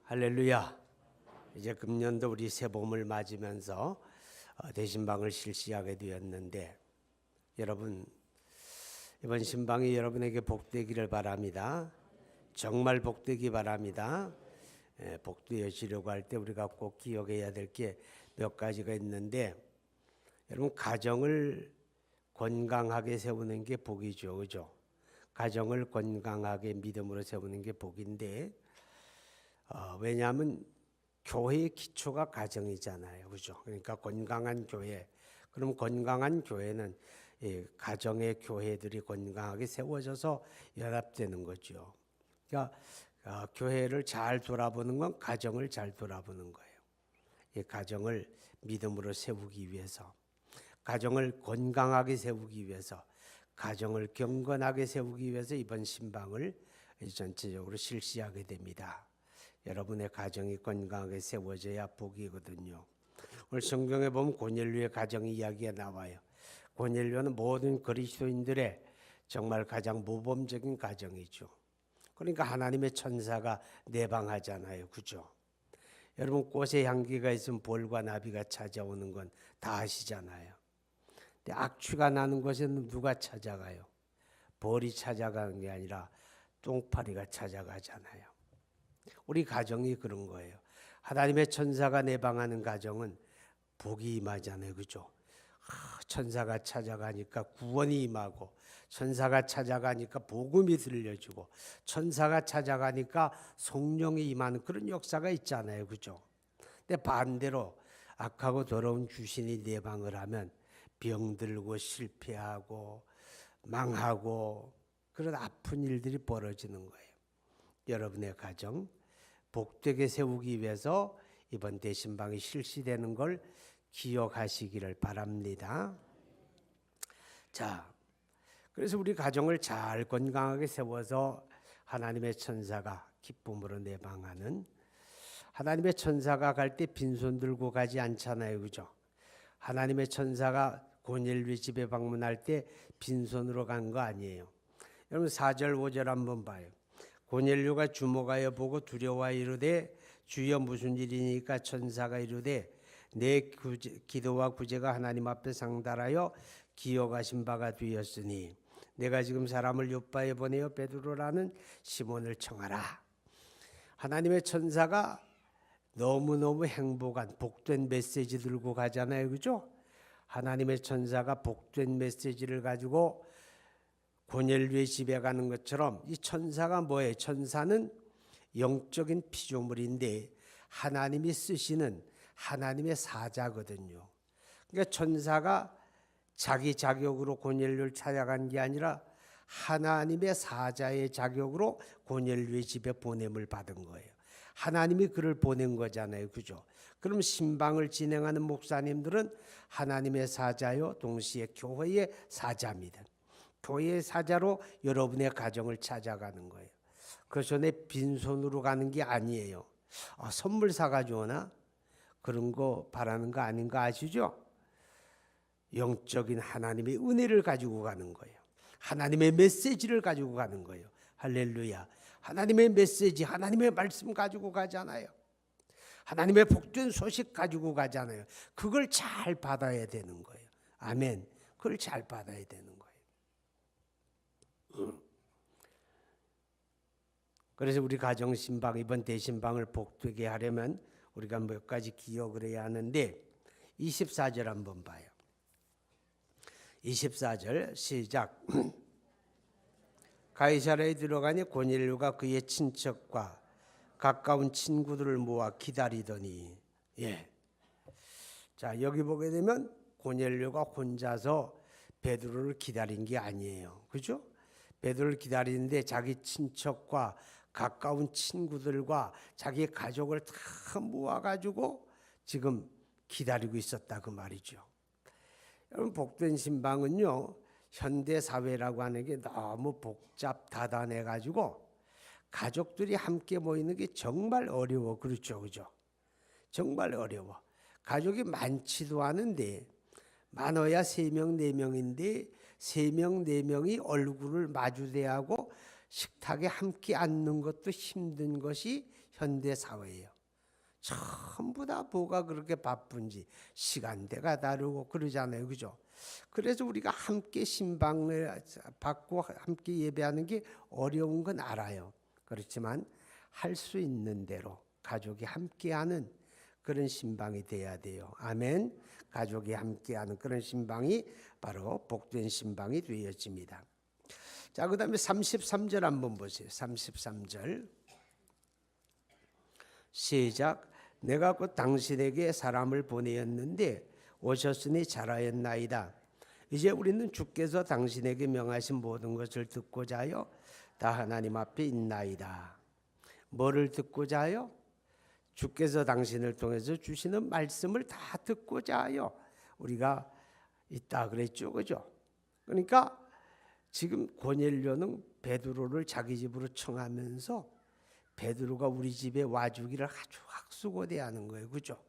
할렐루야. 이제 금년도 우리 새봄을 맞으면서 대신방을 실시하게 되었는데 여러분 이번 신방이 여러분에게 복되기를 바랍니다. 정말 복되기 바랍니다. 복되어지려고 할 때 우리가 꼭 기억해야 될 게 몇 가지가 있는데 여러분 가정을 건강하게 세우는 게 복이죠. 그죠? 가정을 건강하게 믿음으로 세우는 게 복인데 왜냐하면 교회의 기초가 가정이잖아요. 그죠? 그러니까 건강한 교회. 그럼 건강한 교회는 가정의 교회들이 건강하게 세워져서 연합되는 거죠. 그러니까 교회를 잘 돌아보는 건 가정을 잘 돌아보는 거예요. 이 가정을 믿음으로 세우기 위해서, 가정을 건강하게 세우기 위해서, 가정을 경건하게 세우기 위해서 이번 신방을 전체적으로 실시하게 됩니다. 여러분의 가정이 건강하게 세워져야 복이거든요. 오늘 성경에 보면 고넬료의 가정 이야기가 나와요. 고넬료는 모든 그리스도인들의 정말 가장 모범적인 가정이죠. 그러니까 하나님의 천사가 내방하잖아요. 그죠? 여러분 꽃의 향기가 있으면 볼과 나비가 찾아오는 건 다 아시잖아요. 근데 악취가 나는 곳에는 누가 찾아가요? 벌이 찾아가는 게 아니라 똥파리가 찾아가잖아요. 우리 가정이 그런 거예요. 하나님의 천사가 내방하는 가정은 복이 임하잖아요. 그죠? 천사가 찾아가니까 구원이 임하고, 천사가 찾아가니까 복음이 들려주고, 천사가 찾아가니까 성령이 임하는 그런 역사가 있잖아요. 그죠? 근데 반대로 악하고 더러운 귀신이 내방을 하면 병들고 실패하고 망하고 그런 아픈 일들이 벌어지는 거예요. 여러분의 가정 복되게 세우기 위해서 이번 대신방이 실시되는 걸 기억하시기를 바랍니다. 자, 그래서 우리 가정을 잘 건강하게 세워서 하나님의 천사가 기쁨으로 내방하는, 하나님의 천사가 갈 때 빈손 들고 가지 않잖아요. 그죠? 하나님의 천사가 고넬료 집에 방문할 때 빈손으로 간 거 아니에요. 여러분 4절 5절 한번 봐요. 고넬료가 주목하여 보고 두려워 이르되 주여 무슨 일이니까 천사가 이르되 내 기도와 구제가 하나님 앞에 상달하여 기억하신 바가 되었으니 내가 지금 사람을 요바에 보내어 베드로라는 시몬을 청하라. 하나님의 천사가 너무너무 행복한 복된 메시지 들고 가잖아요. 그죠? 하나님의 천사가 복된 메시지를 가지고 고넬료의 집에 가는 것처럼 이 천사가 뭐예요? 천사는 영적인 피조물인데 하나님이 쓰시는 하나님의 사자거든요. 그러니까 천사가 자기 자격으로 고넬료를 찾아간 게 아니라 하나님의 사자의 자격으로 고넬료의 집에 보냄을 받은 거예요. 하나님이 그를 보낸 거잖아요. 그죠? 그럼 신방을 진행하는 목사님들은 하나님의 사자요 동시에 교회의 사자입니다. 교회의 사자로 여러분의 가정을 찾아가는 거예요. 그래서 내 빈손으로 가는 게 아니에요. 선물 사가지고 오나? 그런 거 바라는 거 아닌 거 아시죠? 영적인 하나님의 은혜를 가지고 가는 거예요. 하나님의 메시지를 가지고 가는 거예요. 할렐루야. 하나님의 메시지, 하나님의 말씀 가지고 가잖아요. 하나님의 복된 소식 가지고 가잖아요. 그걸 잘 받아야 되는 거예요. 아멘. 그걸 잘 받아야 되는 거예요. 그래서 우리 가정 신방, 이번 대신방을 복되게 하려면 우리가 몇 가지 기억을 해야 하는데 24절 한번 봐요. 24절 시작. 가이사랴에 들어가니 고넬료가 그의 친척과 가까운 친구들을 모아 기다리더니, 자 여기 보게 되면 고넬료가 혼자서 베드로를 기다린 게 아니에요. 그죠? 베드로를 기다리는데 자기 친척과 가까운 친구들과 자기 가족을 다 모아가지고 지금 기다리고 있었다 그 말이죠. 여러분 복된 신방은요 현대 사회라고 하는 게 너무 복잡 다단해 가지고 가족들이 함께 모이는 게 정말 어려워. 그렇죠, 그죠? 정말 어려워. 가족이 많지도 않은데 많아야 3명 4명인데 3명 4명이 얼굴을 마주대하고 식탁에 함께 앉는 것도 힘든 것이 현대 사회예요. 전부 다 뭐가 그렇게 바쁜지 시간대가 다르고 그러잖아요. 그죠? 그래서 우리가 함께 신방을 받고 함께 예배하는 게 어려운 건 알아요. 그렇지만 할 수 있는 대로 가족이 함께하는 그런 신방이 돼야 돼요. 아멘. 가족이 함께하는 그런 신방이 바로 복된 신방이 되어집니다. 자, 그 다음에 33절 한번 보세요. 33절 시작. 내가 곧 당신에게 사람을 보내었는데 오셨으니 잘하였나이다. 이제 우리는 주께서 당신에게 명하신 모든 것을 듣고자 하여 다 하나님 앞에 있나이다. 뭐를 듣고자 하여? 주께서 당신을 통해서 주시는 말씀을 다 듣고자 하여 우리가 있다 그랬죠. 그죠? 그러니까 지금 고넬료는 베드로를 자기 집으로 청하면서 베드로가 우리 집에 와주기를 아주 학수고대하는 거예요. 그죠?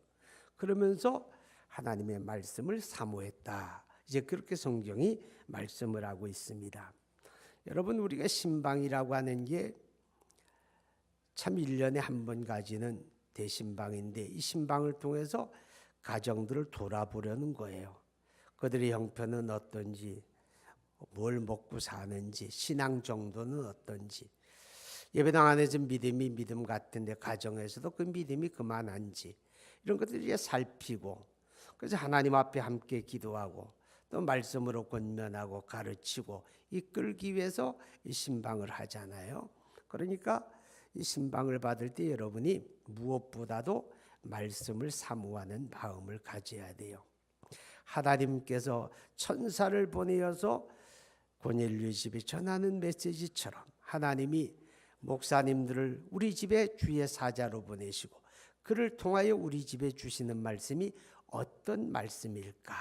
그러면서 하나님의 말씀을 사모했다. 이제 그렇게 성경이 말씀을 하고 있습니다. 여러분, 우리가 신방이라고 하는 게 참 1년에 한 번 가지는 대신방인데 이 신방을 통해서 가정들을 돌아보려는 거예요. 그들의 형편은 어떤지, 뭘 먹고 사는지, 신앙 정도는 어떤지, 예배당 안에서 믿음이 믿음 같은데 가정에서도 그 믿음이 그만한지 이런 것들을 살피고, 그래서 하나님 앞에 함께 기도하고 또 말씀으로 권면하고 가르치고 이끌기 위해서 이 신방을 하잖아요. 그러니까 이 신방을 받을 때 여러분이 무엇보다도 말씀을 사모하는 마음을 가져야 돼요. 하나님께서 천사를 보내어서 고넬료 집에 전하는 메시지처럼 하나님이 목사님들을 우리 집에 주의 사자로 보내시고 그를 통하여 우리 집에 주시는 말씀이 어떤 말씀일까?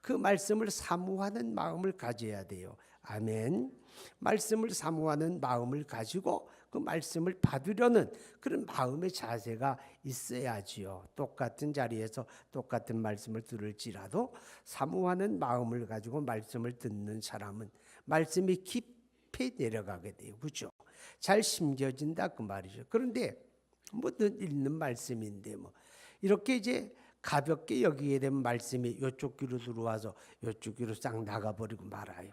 그 말씀을 사모하는 마음을 가져야 돼요. 아멘. 말씀을 사모하는 마음을 가지고 그 말씀을 받으려는 그런 마음의 자세가 있어야지요. 똑같은 자리에서 똑같은 말씀을 들을지라도 사모하는 마음을 가지고 말씀을 듣는 사람은 말씀이 깊이 내려가게 돼요. 그렇죠? 잘 심겨진다 그 말이죠. 그런데 뭐 읽는 말씀인데 뭐 이렇게 이제 가볍게 여기게 되면 말씀이 이쪽 귀로 들어와서 이쪽 귀로 싹 나가버리고 말아요.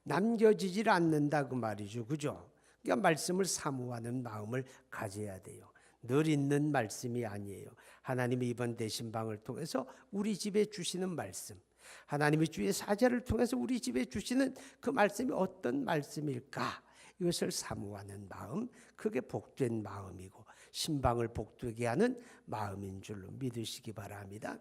남겨지질 않는다 그 말이죠. 그죠? 그러니까 말씀을 사모하는 마음을 가져야 돼요. 늘 있는 말씀이 아니에요. 하나님이 이번 대신방을 통해서 우리 집에 주시는 말씀, 하나님이 주의 사자를 통해서 우리 집에 주시는 그 말씀이 어떤 말씀일까? 이것을 사모하는 마음, 그게 복된 마음이고 신방을 복되게 하는 마음인 줄로 믿으시기 바랍니다.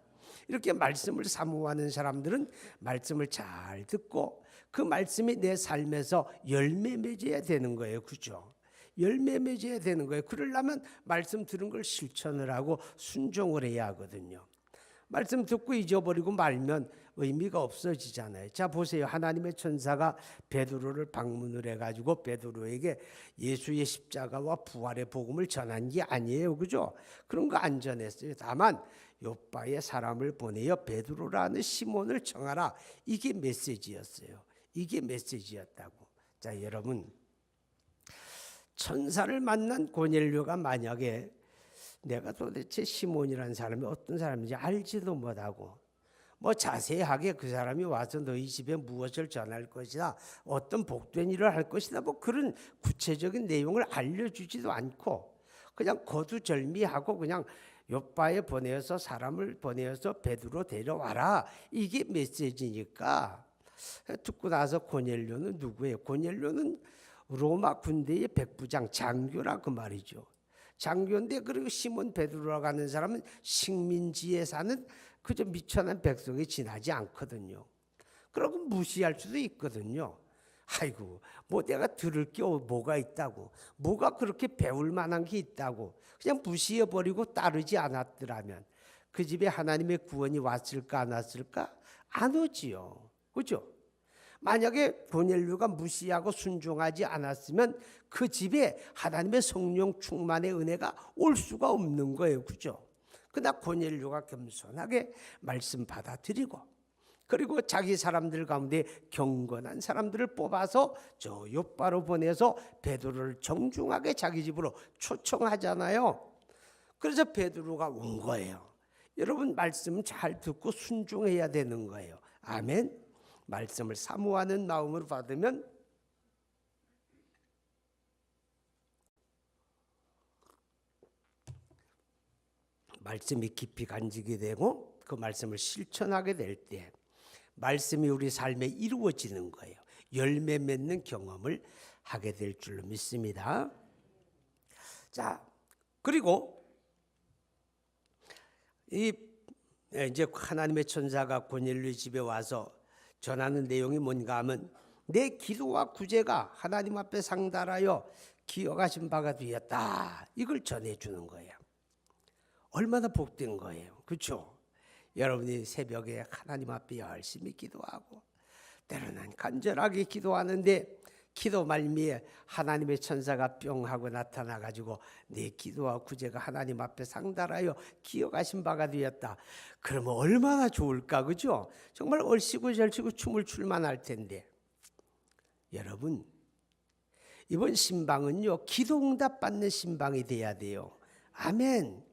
이렇게 말씀을 사모하는 사람들은 말씀을 잘 듣고 그 말씀이 내 삶에서 열매 맺어야 되는 거예요. 그죠? 열매 맺어야 되는 거예요. 그러려면 말씀 들은 걸 실천을 하고 순종을 해야 하거든요. 말씀 듣고 잊어버리고 말면 의미가 없어지잖아요. 자, 보세요. 하나님의 천사가 베드로를 방문을 해가지고 베드로에게 예수의 십자가와 부활의 복음을 전한 게 아니에요. 그죠? 그런 거 안 전했어요. 다만 요바에 사람을 보내어 베드로라는 시몬을 청하라. 이게 메시지였어요. 이게 메시지였다고. 자, 여러분, 천사를 만난 고넬료가 만약에 내가 도대체 시몬이라는 사람이 어떤 사람인지 알지도 못하고 뭐 자세하게 그 사람이 와서 너희 집에 무엇을 전할 것이다, 어떤 복된 일을 할 것이다, 뭐 그런 구체적인 내용을 알려주지도 않고 그냥 거두절미하고 그냥 요바에 보내어서 사람을 보내어서 베드로 데려와라, 이게 메시지니까. 듣고 나서 고넬료는 누구예요? 고넬료는 로마 군대의 백부장 장교라 그 말이죠. 장교인데, 그리고 시몬 베드로라고 하는 사람은 식민지에 사는 그저 미천한 백성이 지나지 않거든요. 그러고 무시할 수도 있거든요. 아이고, 뭐 내가 들을 게 뭐가 있다고, 뭐가 그렇게 배울 만한 게 있다고 그냥 무시해버리고 따르지 않았더라면 그 집에 하나님의 구원이 왔을까 안 왔을까? 안 오지요. 그죠? 만약에 고넬료가 무시하고 순종하지 않았으면 그 집에 하나님의 성령 충만의 은혜가 올 수가 없는 거예요. 그죠? 그러나 고넬료가 겸손하게 말씀 받아들이고 그리고 자기 사람들 가운데 경건한 사람들을 뽑아서 저 요바로 보내서 베드로를 정중하게 자기 집으로 초청하잖아요. 그래서 베드로가 온 거예요. 여러분, 말씀 잘 듣고 순종해야 되는 거예요. 아멘. 말씀을 사모하는 마음으로 받으면 말씀이 깊이 간직이 되고 그 말씀을 실천하게 될 때 말씀이 우리 삶에 이루어지는 거예요. 열매 맺는 경험을 하게 될 줄로 믿습니다. 자, 그리고 이제 하나님의 천사가 고넬료 집에 와서 전하는 내용이 뭔가 하면 내 기도와 구제가 하나님 앞에 상달하여 기억하신 바가 되었다. 이걸 전해주는 거예요. 얼마나 복된 거예요. 그렇죠? 여러분이 새벽에 하나님 앞에 열심히 기도하고 때로는 간절하게 기도하는데 기도 말미에 하나님의 천사가 뿅 하고 나타나가지고 내 기도와 구제가 하나님 앞에 상달하여 기억하신 바가 되었다. 그러면 얼마나 좋을까, 그죠? 정말 얼씨구 절씨구 춤을 출만 할 텐데. 여러분, 이번 신방은요, 기도응답 받는 신방이 돼야 돼요. 아멘.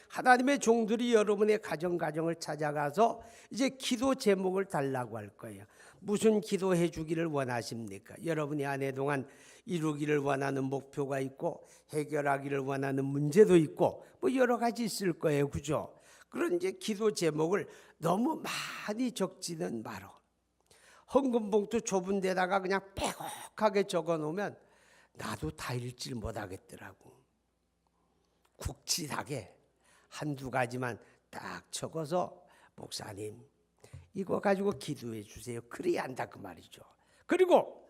하나님의 종들이 여러분의 가정을 찾아가서 이제 기도 제목을 달라고 할 거예요. 무슨 기도해 주기를 원하십니까? 여러분이 한 해 동안 이루기를 원하는 목표가 있고 해결하기를 원하는 문제도 있고 뭐 여러 가지 있을 거예요. 그죠? 그런 이제 기도 제목을 너무 많이 적지는 말어. 헌금봉투 좁은 데다가 그냥 빼곡하게 적어 놓으면 나도 다 읽질 못하겠더라고. 굵직하게 한두 가지만 딱 적어서 목사님 이거 가지고 기도해 주세요. 그래야 한다 그 말이죠. 그리고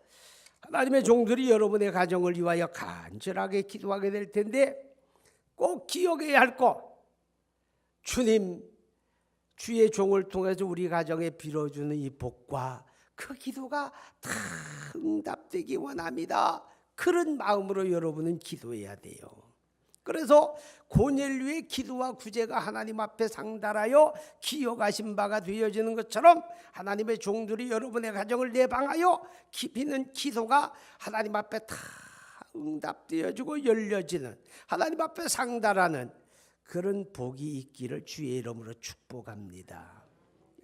하나님의 종들이 여러분의 가정을 위하여 간절하게 기도하게 될 텐데 꼭 기억해야 할 것, 주님 주의 종을 통해서 우리 가정에 빌어주는 이 복과 그 기도가 다 응답되기 원합니다. 그런 마음으로 여러분은 기도해야 돼요. 그래서 고넬료의 기도와 구제가 하나님 앞에 상달하여 기억하신 바가 되어지는 것처럼 하나님의 종들이 여러분의 가정을 내방하여 비는 기도가 하나님 앞에 다 응답되어지고 열려지는 하나님 앞에 상달하는 그런 복이 있기를 주의 이름으로 축복합니다.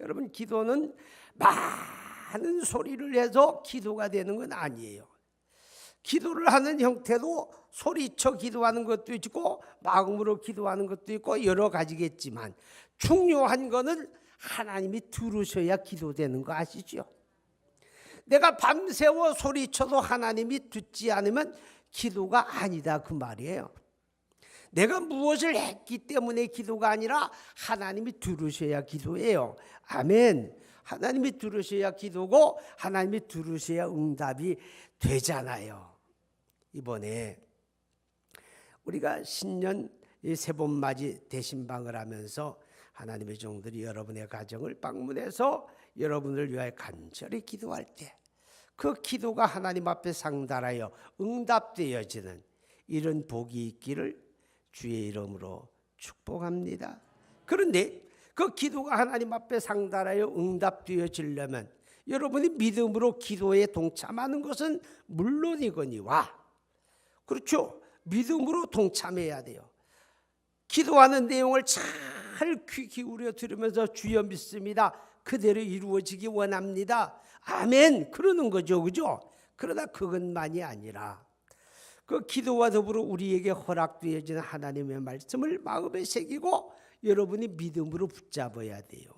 여러분, 기도는 많은 소리를 해서 기도가 되는 건 아니에요. 기도를 하는 형태도 소리쳐 기도하는 것도 있고 마음으로 기도하는 것도 있고 여러 가지겠지만 중요한 거는 하나님이 들으셔야 기도되는 거 아시죠? 내가 밤새워 소리쳐도 하나님이 듣지 않으면 기도가 아니다 그 말이에요. 내가 무엇을 했기 때문에 기도가 아니라 하나님이 들으셔야 기도예요. 아멘. 하나님이 들으셔야 기도고 하나님이 들으셔야 응답이 되잖아요. 이번에 우리가 신년 새봄맞이 대신방을 하면서 하나님의 종들이 여러분의 가정을 방문해서 여러분을 위하여 간절히 기도할 때 그 기도가 하나님 앞에 상달하여 응답되어지는 이런 복이 있기를 주의 이름으로 축복합니다. 그런데 그 기도가 하나님 앞에 상달하여 응답되어지려면 여러분이 믿음으로 기도에 동참하는 것은 물론이거니와, 그렇죠? 믿음으로 동참해야 돼요. 기도하는 내용을 잘 귀 기울여 들으면서 주여 믿습니다. 그대로 이루어지기 원합니다. 아멘. 그러는 거죠. 그죠? 그러나 그것만이 아니라 그 기도와 더불어 우리에게 허락되어지는 하나님의 말씀을 마음에 새기고 여러분이 믿음으로 붙잡아야 돼요.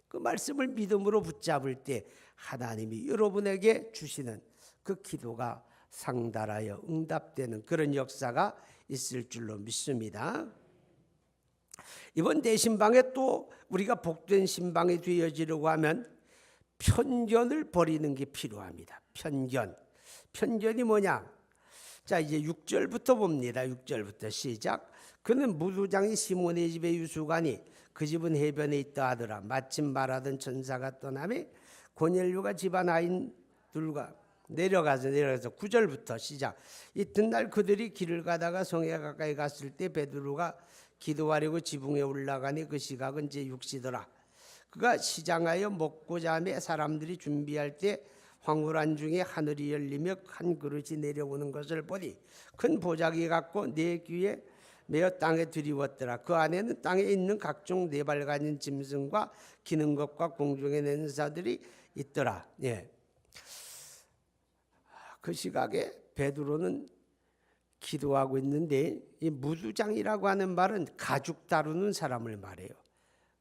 그 말씀을 믿음으로 붙잡을 때 하나님이 여러분에게 주시는 그 기도가 상달하여 응답되는 그런 역사가 있을 줄로 믿습니다. 이번 대신방에 또 우리가 복된 신방이 되어지려고 하면 편견을 버리는 게 필요합니다. 편견이 뭐냐? 자, 이제 6절부터 봅니다. 6절부터 시작. 그는 무두장이 시몬의 집에 유수가니 그 집은 해변에 있다 하더라. 마침 말하던 천사가 떠나매 고넬료가 집안 아인들과 내려가서 9절부터 시작. 이튿날 그들이 길을 가다가 성에 가까이 갔을 때 베드로가 기도하려고 지붕에 올라가니 그 시각은 제 6시더라. 그가 시장하여 먹고자 하며 사람들이 준비할 때 황홀한 중에 하늘이 열리며 한 그릇이 내려오는 것을 보니 큰 보자기 같고 네 귀에 매어 땅에 들이웠더라. 그 안에는 땅에 있는 각종 네 발 가진 짐승과 기는 것과 공중에 내는 사들이 있더라. 예. 그 시각에 베드로는 기도하고 있는데, 이 무두장이라고 하는 말은 가죽 다루는 사람을 말해요.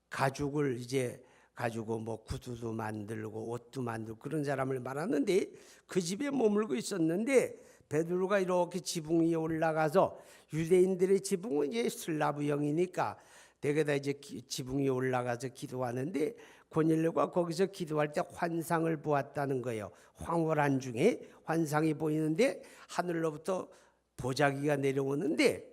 가죽을 이제 가지고 뭐 구두도 만들고 옷도 만들고 그런 사람을 말하는데, 그 집에 머물고 있었는데 베드로가 이렇게 지붕 위에 올라가서, 유대인들의 지붕은 이제 슬라브형이니까 대개 다 이제 지붕 위에 올라가서 기도하는데, 고넬료가 거기서 기도할 때 환상을 보았다는 거예요. 황홀한 중에 환상이 보이는데 하늘로부터 보자기가 내려오는데,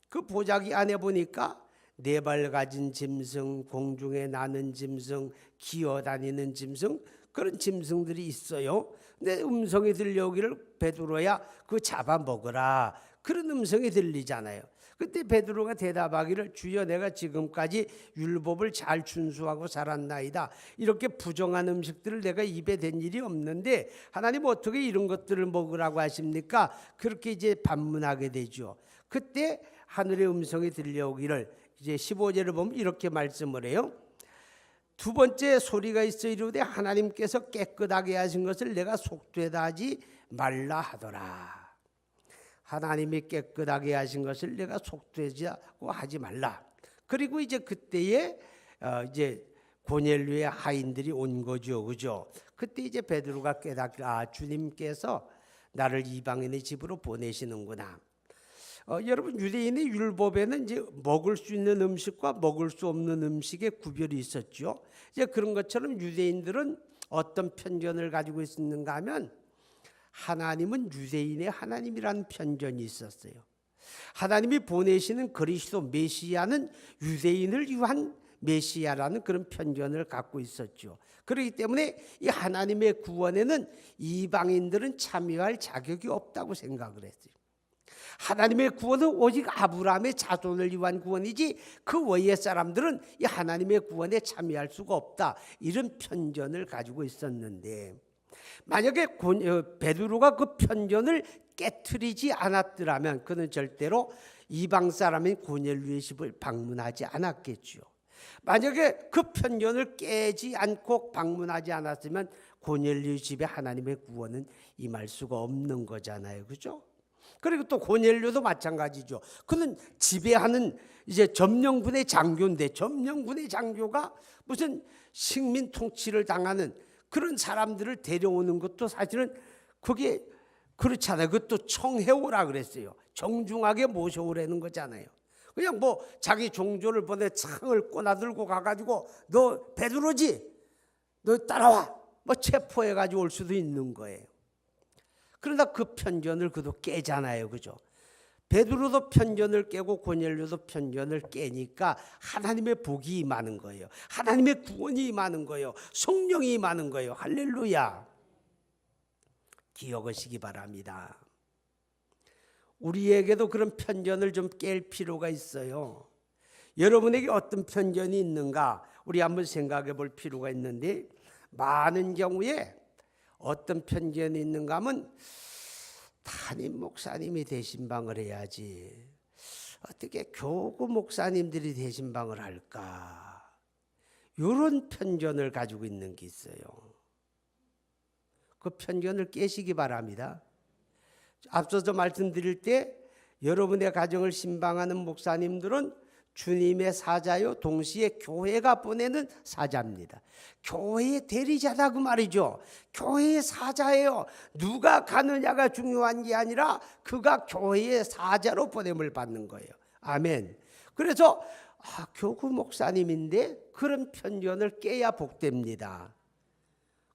그 보자기 안에 보니까 네 발 가진 짐승, 공중에 나는 짐승, 기어다니는 짐승, 그런 짐승들이 있어요. 근데 음성이 들려오기를 베드로야 그거 잡아먹으라, 그런 음성이 들리잖아요. 그때 베드로가 대답하기를 주여 내가 지금까지 율법을 잘 준수하고 살았나이다. 이렇게 부정한 음식들을 내가 입에 댄 일이 없는데 하나님 어떻게 이런 것들을 먹으라고 하십니까? 그렇게 이제 반문하게 되죠. 그때 하늘의 음성이 들려오기를, 이제 15절을 보면 이렇게 말씀을 해요. 두 번째 소리가 있어 이르되 하나님께서 깨끗하게 하신 것을 내가 속되다 하지 말라 하더라. 하나님이 깨끗하게 하신 것을 내가 속되자고 하지 말라. 그리고 이제 그때에 이제 고넬료의 하인들이 온 거죠, 그죠? 그때 이제 베드로가 깨닫기를, 주님께서 나를 이방인의 집으로 보내시는구나. 여러분, 유대인의 율법에는 이제 먹을 수 있는 음식과 먹을 수 없는 음식의 구별이 있었죠. 이제 그런 것처럼 유대인들은 어떤 편견을 가지고 있었는가 하면, 하나님은 유대인의 하나님이라는 편견이 있었어요. 하나님이 보내시는 그리스도 메시아는 유대인을 위한 메시아라는 그런 편견을 갖고 있었죠. 그렇기 때문에 이 하나님의 구원에는 이방인들은 참여할 자격이 없다고 생각을 했어요. 하나님의 구원은 오직 아브라함의 자손을 위한 구원이지 그 외의 사람들은 이 하나님의 구원에 참여할 수가 없다, 이런 편견을 가지고 있었는데, 만약에 베드로가 그 편견을 깨트리지 않았더라면 그는 절대로 이방 사람인 고넬료의 집을 방문하지 않았겠죠. 만약에 그 편견을 깨지 않고 방문하지 않았으면 고넬료의 집에 하나님의 구원은 임할 수가 없는 거잖아요, 그죠? 그리고 또 고넬료도 마찬가지죠. 그는 지배하는 이제 점령군의 장교인데, 점령군의 장교가 무슨 식민 통치를 당하는 그런 사람들을 데려오는 것도 사실은 그게 그렇잖아요. 그것도 청해오라 그랬어요. 정중하게 모셔오라는 거잖아요. 그냥 뭐 자기 종조를 보내 창을 꼬나들고 가가지고 너 베드로지? 너 따라와, 뭐 체포해가지고 올 수도 있는 거예요. 그러나 그 편견을 그도 깨잖아요, 그죠? 베드로도 편견을 깨고 고넬료도 편견을 깨니까 하나님의 복이 임하는 거예요. 하나님의 구원이 임하는 거예요. 성령이 임하는 거예요. 할렐루야. 기억하시기 바랍니다. 우리에게도 그런 편견을 좀 깰 필요가 있어요. 여러분에게 어떤 편견이 있는가 우리 한번 생각해 볼 필요가 있는데, 많은 경우에 어떤 편견이 있는가 하면 담임 목사님이 대신방을 해야지, 어떻게 교구 목사님들이 대신방을 할까, 이런 편견을 가지고 있는 게 있어요. 그 편견을 깨시기 바랍니다. 앞서서 말씀드릴 때 여러분의 가정을 신방하는 목사님들은 주님의 사자요, 동시에 교회가 보내는 사자입니다. 교회의 대리자다 그 말이죠. 교회의 사자예요. 누가 가느냐가 중요한 게 아니라 그가 교회의 사자로 보냄을 받는 거예요. 아멘. 그래서 교구 목사님인데 그런 편견을 깨야 복됩니다.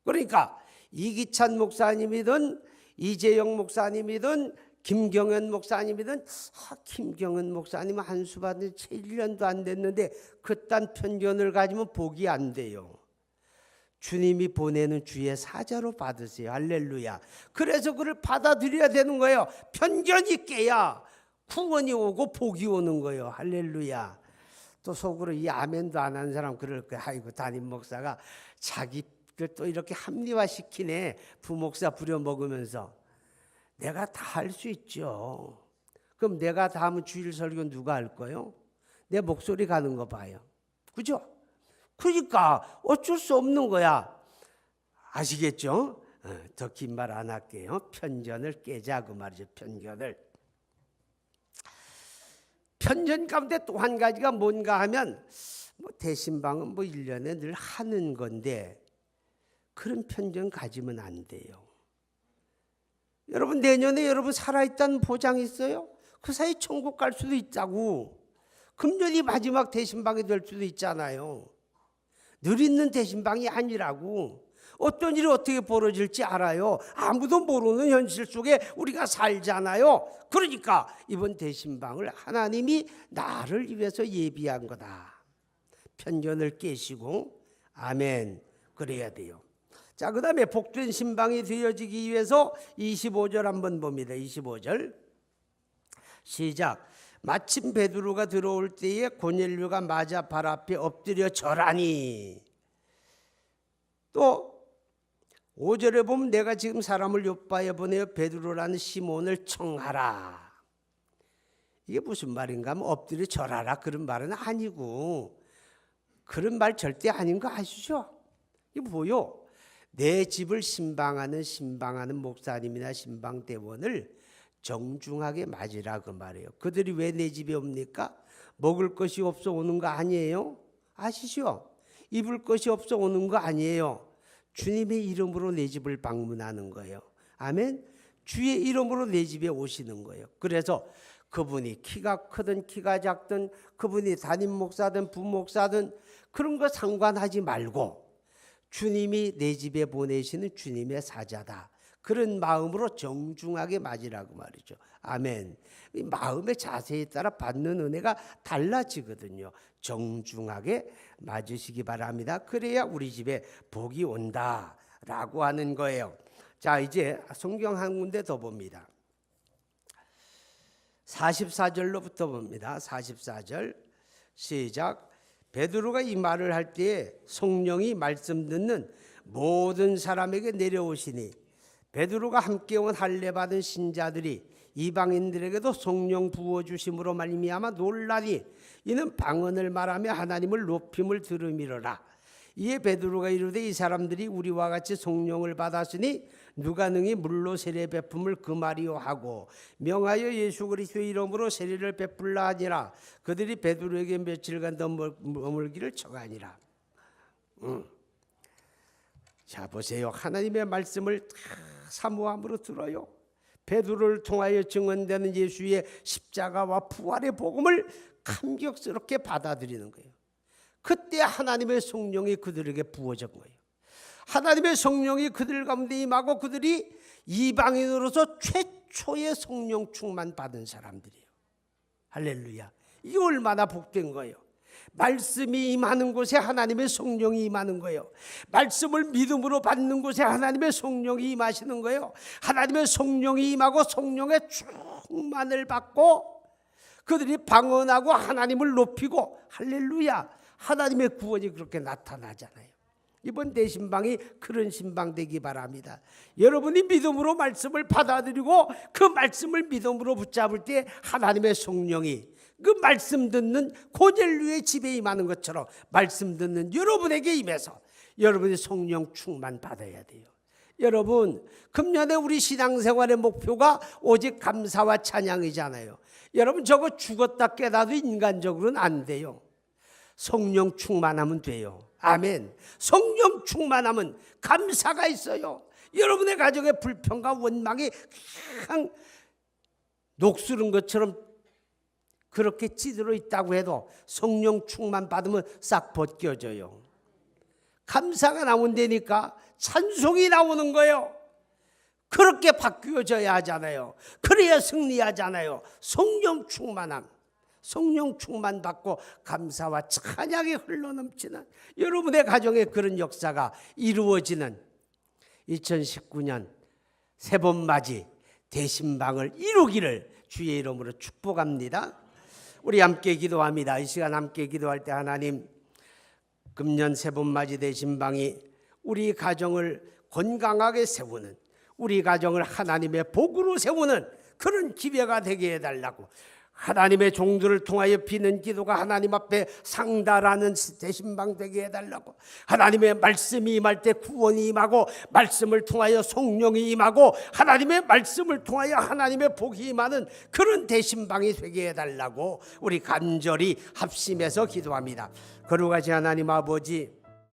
그러니까 이기찬 목사님이든 이재영 목사님이든 김경현 목사님이든, 김경현 목사님은 한수 받은 지 1년도 안 됐는데 그딴 편견을 가지면 복이 안 돼요. 주님이 보내는 주의 사자로 받으세요. 할렐루야. 그래서 그를 받아들여야 되는 거예요. 편견이 깨야 구원이 오고 복이 오는 거예요. 할렐루야. 또 속으로 이 아멘도 안 하는 사람 그럴 거야. 아이고 담임 목사가 자기를 또 이렇게 합리화시키네. 부목사 부려먹으면서. 내가 다 할 수 있죠. 그럼 내가 다 하면 주일 설교 누가 할 거요? 내 목소리 가는 거 봐요. 그죠? 그러니까 어쩔 수 없는 거야. 아시겠죠? 더 긴 말 안 할게요. 편견을 깨자 그 말이죠. 편견 가운데 또 한 가지가 뭔가 하면 대신방은 1년에 늘 하는 건데 그런 편견 가지면 안 돼요. 여러분 내년에 여러분 살아있다는 보장이 있어요? 그 사이 천국 갈 수도 있다고. 금년이 마지막 대신방이 될 수도 있잖아요. 늘 있는 대신방이 아니라고. 어떤 일이 어떻게 벌어질지 알아요. 아무도 모르는 현실 속에 우리가 살잖아요. 그러니까 이번 대신방을 하나님이 나를 위해서 예비한 거다. 편견을 깨시고 아멘 그래야 돼요. 자, 그 다음에 복된 신방이 되어지기 위해서 25절 한번 봅니다. 25절 시작. 마침 베드로가 들어올 때에 고넬료가 맞아 발 앞에 엎드려 절하니. 또 5절에 보면 내가 지금 사람을 요바에 보내어 베드로라는 시몬을 청하라. 이게 무슨 말인가 하면 엎드려 절하라 그런 말은 아니고 그런 말 절대 아닌 거 아시죠? 이게 뭐요? 내 집을 신방하는 목사님이나 신방대원을 정중하게 맞으라 그 말이에요. 그들이 왜 내 집에 옵니까? 먹을 것이 없어 오는 거 아니에요? 아시죠? 입을 것이 없어 오는 거 아니에요. 주님의 이름으로 내 집을 방문하는 거예요. 아멘. 주의 이름으로 내 집에 오시는 거예요. 그래서 그분이 키가 크든 키가 작든 그분이 담임 목사든 부목사든 그런 거 상관하지 말고 주님이 내 집에 보내시는 주님의 사자다. 그런 마음으로 정중하게 맞으라고 말이죠. 아멘. 이 마음의 자세에 따라 받는 은혜가 달라지거든요. 정중하게 맞으시기 바랍니다. 그래야 우리 집에 복이 온다라고 하는 거예요. 자, 이제 성경 한 군데 더 봅니다. 44절로부터 봅니다. 44절 시작. 베드로가 이 말을 할 때에 성령이 말씀 듣는 모든 사람에게 내려오시니 베드로가 함께 온 할례 받은 신자들이 이방인들에게도 성령 부어주심으로 말미암아 놀라니 이는 방언을 말하며 하나님을 높임을 들음이로라. 이에 베드로가 이르되 이 사람들이 우리와 같이 성령을 받았으니 누가 능히 물로 세례 베품을 금하리요 하고 명하여 예수 그리스도의 이름으로 세례를 베풀라 하니라. 그들이 베드로에게 며칠간 더 머물기를 청하니라. 자 보세요. 하나님의 말씀을 다 사모함으로 들어요. 베드로를 통하여 증언되는 예수의 십자가와 부활의 복음을 감격스럽게 받아들이는 거예요. 그때 하나님의 성령이 그들에게 부어진 거예요. 하나님의 성령이 그들 가운데 임하고 그들이 이방인으로서 최초의 성령 충만 받은 사람들이에요. 할렐루야. 이게 얼마나 복된 거예요. 말씀이 임하는 곳에 하나님의 성령이 임하는 거예요. 말씀을 믿음으로 받는 곳에 하나님의 성령이 임하시는 거예요. 하나님의 성령이 임하고 성령의 충만을 받고 그들이 방언하고 하나님을 높이고 할렐루야. 하나님의 구원이 그렇게 나타나잖아요. 이번 대신방이 그런 신방 되기 바랍니다. 여러분이 믿음으로 말씀을 받아들이고 그 말씀을 믿음으로 붙잡을 때 하나님의 성령이 그 말씀 듣는 고넬료의 집에 임하는 것처럼 말씀 듣는 여러분에게 임해서 여러분이 성령 충만 받아야 돼요. 여러분 금년에 우리 신앙생활의 목표가 오직 감사와 찬양이잖아요. 여러분 저거 죽었다 깨닫도 인간적으로는 안 돼요. 성령 충만하면 돼요. 아멘. 성령 충만하면 감사가 있어요. 여러분의 가정에 불평과 원망이 그냥 녹슬은 것처럼 그렇게 찌들어 있다고 해도 성령 충만 받으면 싹 벗겨져요. 감사가 나온다니까 찬송이 나오는 거예요. 그렇게 바뀌어져야 하잖아요. 그래야 승리하잖아요. 성령 충만함. 성령 충만 받고 감사와 찬양이 흘러넘치는 여러분의 가정에 그런 역사가 이루어지는 2019년 새봄맞이 대신방을 이루기를 주의 이름으로 축복합니다. 우리 함께 기도합니다. 이 시간 함께 기도할 때 하나님, 금년 세분맞이 대신방이 우리 가정을 건강하게 세우는, 우리 가정을 하나님의 복으로 세우는 그런 기회가 되게 해달라고, 하나님의 종들을 통하여 비는 기도가 하나님 앞에 상달하는 대신방 되게 해달라고, 하나님의 말씀이 임할 때 구원이 임하고, 말씀을 통하여 성령이 임하고, 하나님의 말씀을 통하여 하나님의 복이 임하는 그런 대신방이 되게 해달라고 우리 간절히 합심해서 기도합니다. 거룩하신 하나님 아버지,